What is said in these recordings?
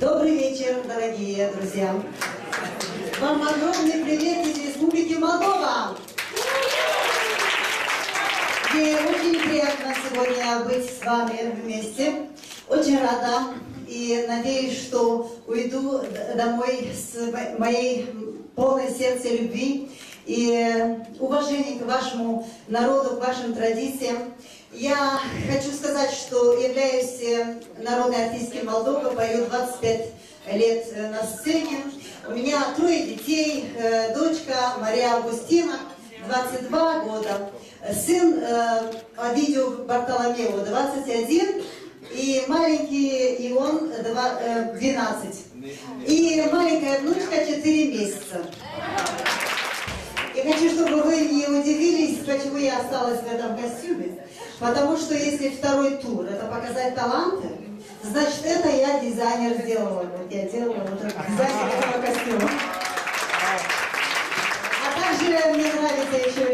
Добрый вечер, дорогие друзья. Вам огромный привет из Республики Молдова. Мне очень приятно сегодня быть с вами вместе. Очень рада и надеюсь, что уйду домой с моей полной сердца любви и уважения к вашему народу, к вашим традициям. Я хочу сказать, что являюсь народной артисткой Молдовы, пою 25 лет на сцене. У меня 3 детей, дочка Мария Августина, 22 года, сын Овидио Бартоломео, 21, и маленький Ион, 12. И маленькая внучка 4 месяца. И хочу, чтобы вы не удивились, почему я осталась в этом костюме. Потому что если второй тур это показать таланты, значит это я дизайнер сделала. Вот я делала вот дизайнер этого костюма. А также мне нравится еще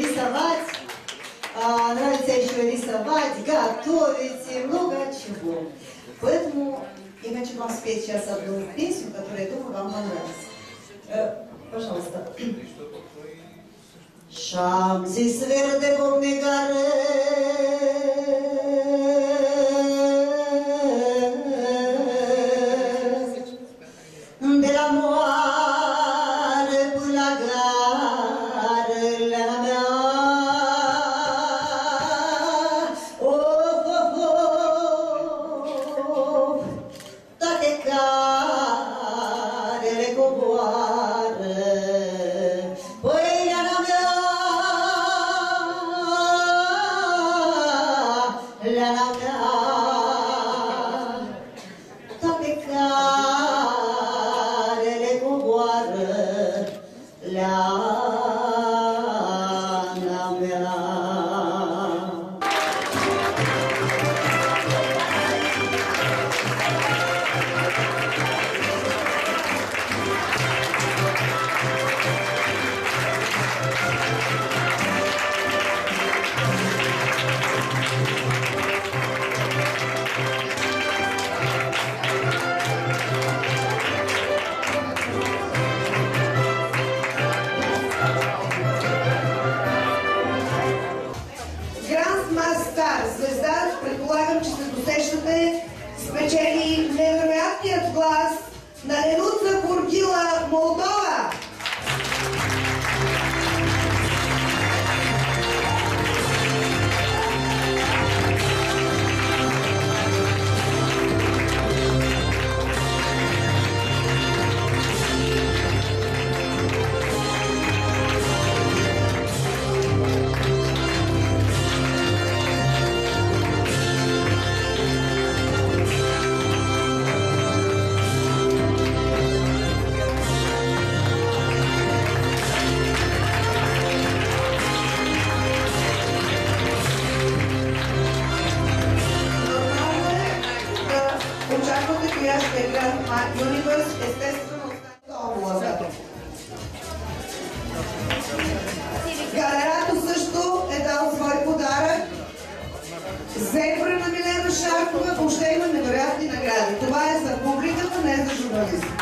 рисовать, готовить и много чего. Поэтому я хочу вам спеть сейчас одну песню, которая, я думаю, вам понравится. Пожалуйста. Шамзи сверде бомнегаре, спечели невероятният глас на Ненуца Бургила, Молдова. Галерато също е дал свой подарък. Зебра на Милена Шаркова, въобще има невероятни награди. Това е за публиката, не за журналистите.